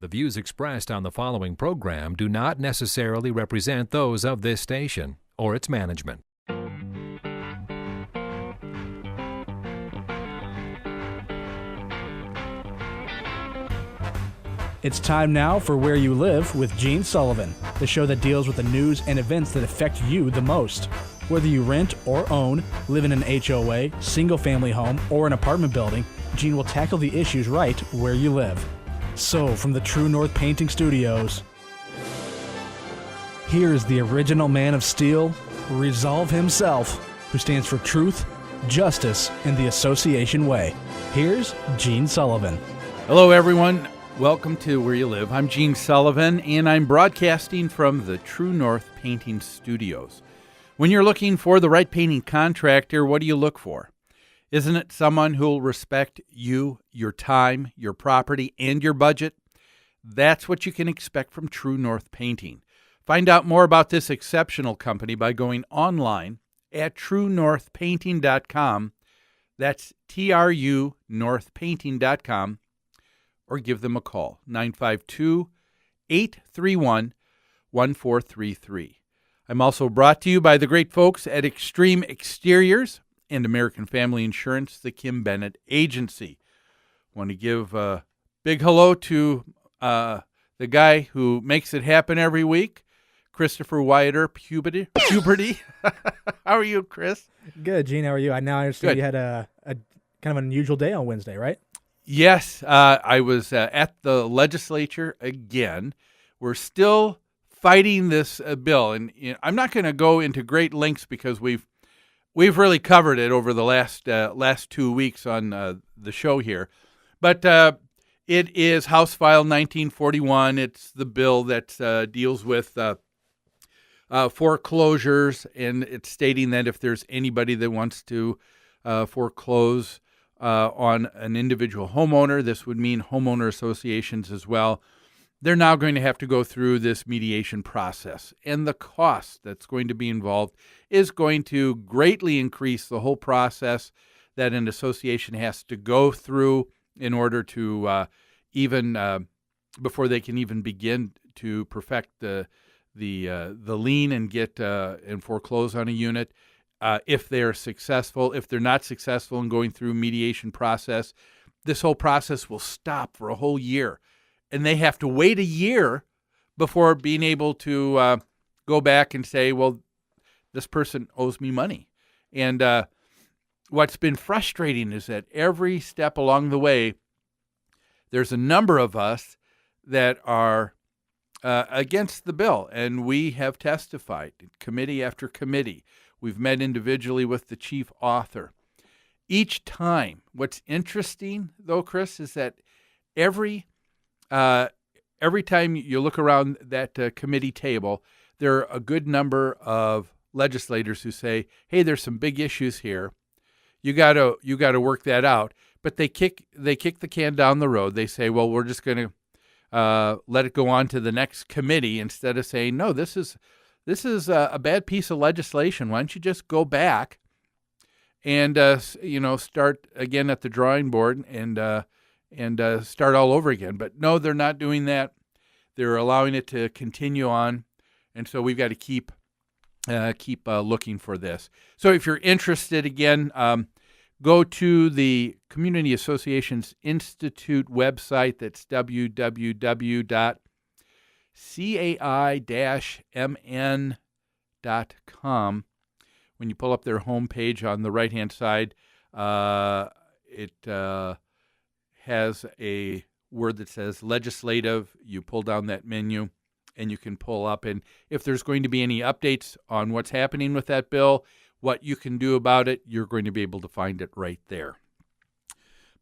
The views expressed on the following program do not necessarily represent those of this station or its management. It's time now for Where You Live with Gene Sullivan, the show that deals with the news and events that affect you the most. Whether you rent or own, live in an HOA, single-family home, or an apartment building, Gene will tackle the issues right where you live. So, from the True North Painting Studios, here is the original man of steel, Resolve himself, who stands for truth, justice, and the association way. Here's Gene Sullivan. Hello, everyone. Welcome to Where You Live. I'm Gene Sullivan, and I'm broadcasting from the True North Painting Studios. When you're looking for the right painting contractor, what do you look for? Isn't it someone who will respect you, your time, your property, and your budget? That's what you can expect from True North Painting. Find out more about this exceptional company by going online at truenorthpainting.com. That's trunorthpainting.com. Or give them a call, 952-831-1433. I'm also brought to you by the great folks at Extreme Exteriors and American Family Insurance, the Kim Bennett Agency. Want to give a big hello to the guy who makes it happen every week, Christopher Wyatter, Puberty. How are you, Chris? Good, Gene. How are you? I understand Good. You had a kind of an unusual day on Wednesday, right? Yes, I was at the legislature again. We're still fighting this bill, and I'm not going to go into great lengths because we've really covered it over the last 2 weeks on the show here. But it is House File 1941. It's the bill that deals with foreclosures, and it's stating that if there's anybody that wants to foreclose on an individual homeowner, this would mean homeowner associations as well. They're now going to have to go through this mediation process, and the cost that's going to be involved is going to greatly increase the whole process that an association has to go through in order to before they can even begin to perfect the lien and get and foreclose on a unit. If they're successful, if they're not successful in going through mediation process, this whole process will stop for a whole year. And they have to wait a year before being able to go back and say, well, this person owes me money. And what's been frustrating is that every step along the way, there's a number of us that are against the bill. And we have testified, committee after committee. We've met individually with the chief author. Each time, what's interesting, though, Chris, is that every time you look around that committee table, there are a good number of legislators who say, "Hey, there's some big issues here. You got to work that out." But they kick the can down the road. They say, "Well, we're just going to let it go on to the next committee," instead of saying, "No, this is a bad piece of legislation. Why don't you just go back and start again at the drawing board and start all over again?" But no, they're not doing that. They're allowing it to continue on, and so we've got to keep looking for this. So if you're interested, again, go to the Community Associations Institute website. That's www.cai-mn.com. When you pull up their homepage on the right-hand side, it has a word that says legislative. You pull down that menu and you can pull up. And if there's going to be any updates on what's happening with that bill, what you can do about it, you're going to be able to find it right there.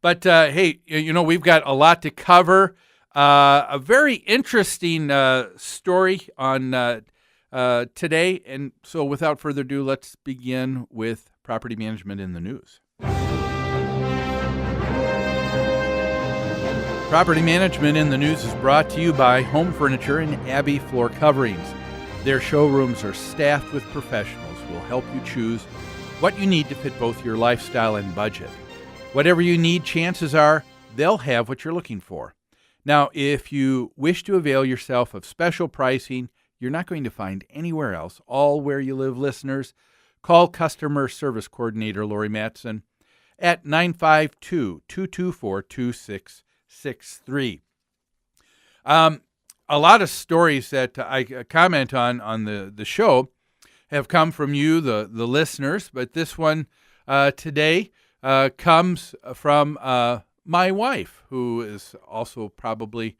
But, hey, we've got a lot to cover. A very interesting story on today. And so without further ado, let's begin with property management in the news. Property Management in the News is brought to you by Home Furniture and Abbey Floor Coverings. Their showrooms are staffed with professionals who will help you choose what you need to fit both your lifestyle and budget. Whatever you need, chances are they'll have what you're looking for. Now, if you wish to avail yourself of special pricing you're not going to find anywhere else, all Where You Live listeners, call Customer Service Coordinator Lori Matson at 952-224-2663. A lot of stories that I comment on the show have come from you, the listeners, but this one today comes from my wife, who is also probably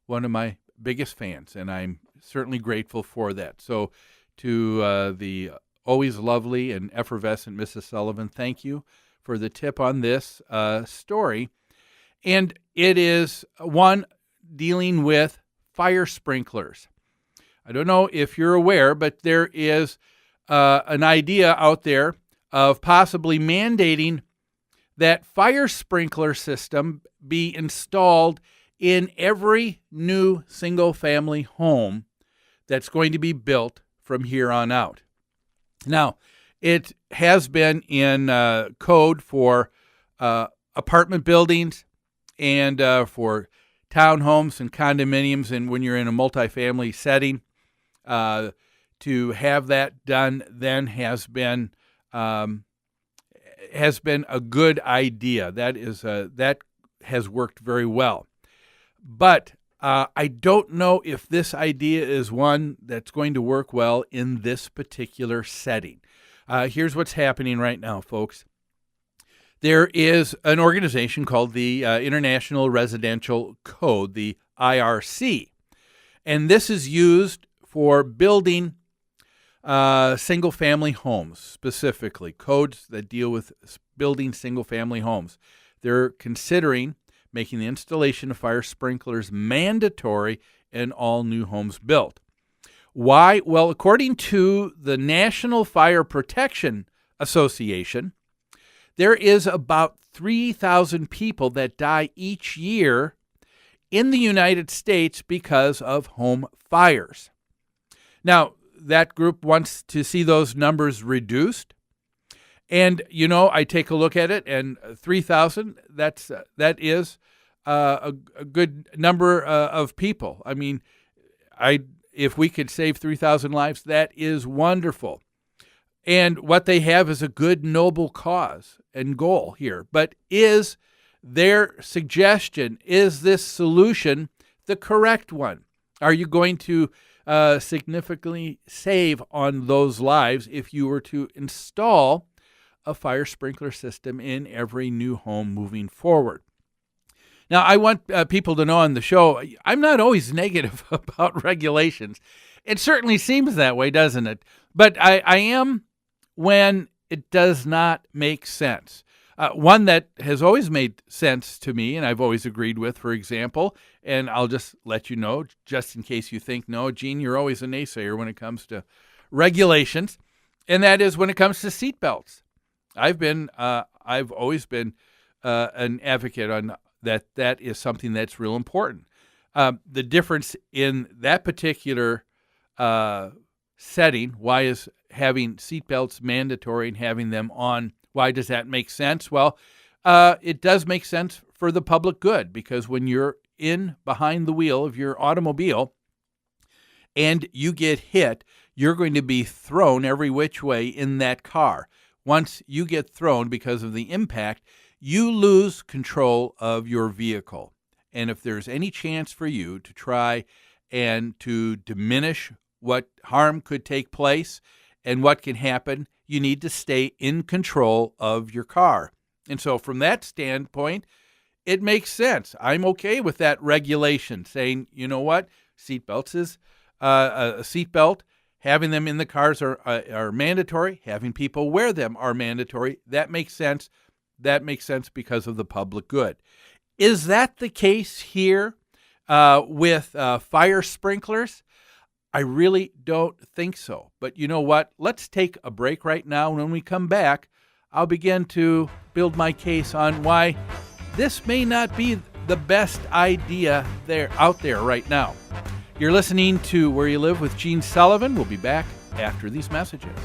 one of my biggest fans, and I'm certainly grateful for that. So to the always lovely and effervescent Mrs. Sullivan, thank you for the tip on this story. And it is one dealing with fire sprinklers. I don't know if you're aware, but there is an idea out there of possibly mandating that fire sprinkler system be installed in every new single-family home that's going to be built from here on out. Now, it has been in code for apartment buildings and for townhomes and condominiums, and when you're in a multifamily setting, to have that done then has been a good idea. That has worked very well. But I don't know if this idea is one that's going to work well in this particular setting. Here's what's happening right now, folks. There is an organization called the International Residential Code, the IRC, and this is used for building single-family homes, specifically, codes that deal with building single-family homes. They're considering making the installation of fire sprinklers mandatory in all new homes built. Why? Well, according to the National Fire Protection Association, there is about 3,000 people that die each year in the United States because of home fires. Now, that group wants to see those numbers reduced. And, I take a look at it, and 3,000, that is a good number of people. I mean, if we could save 3,000 lives, that is wonderful. And what they have is a good, noble cause and goal here. But is their suggestion, is this solution the correct one? Are you going to significantly save on those lives if you were to install a fire sprinkler system in every new home moving forward? Now, I want people to know on the show, I'm not always negative about regulations. It certainly seems that way, doesn't it? But I am when it does not make sense. One that has always made sense to me, and I've always agreed with, for example, and I'll just let you know, just in case you think, no, Gene, you're always a naysayer when it comes to regulations, and that is when it comes to seatbelts. I've always been an advocate on that. That is something that's real important. The difference in that particular setting, why is having seatbelts mandatory and having them on, why does that make sense? Well, it does make sense for the public good, because when you're in behind the wheel of your automobile and you get hit, you're going to be thrown every which way in that car. Once you get thrown because of the impact, you lose control of your vehicle. And if there's any chance for you to try and to diminish what harm could take place and what can happen, you need to stay in control of your car. And so from that standpoint, it makes sense. I'm okay with that regulation saying, you know what, seatbelts is a seatbelt. Having them in the cars are mandatory. Having people wear them are mandatory. That makes sense. That makes sense because of the public good. Is that the case here with fire sprinklers? I really don't think so. But you know what? Let's take a break right now. When we come back, I'll begin to build my case on why this may not be the best idea out there right now. You're listening to Where You Live with Gene Sullivan. We'll be back after these messages.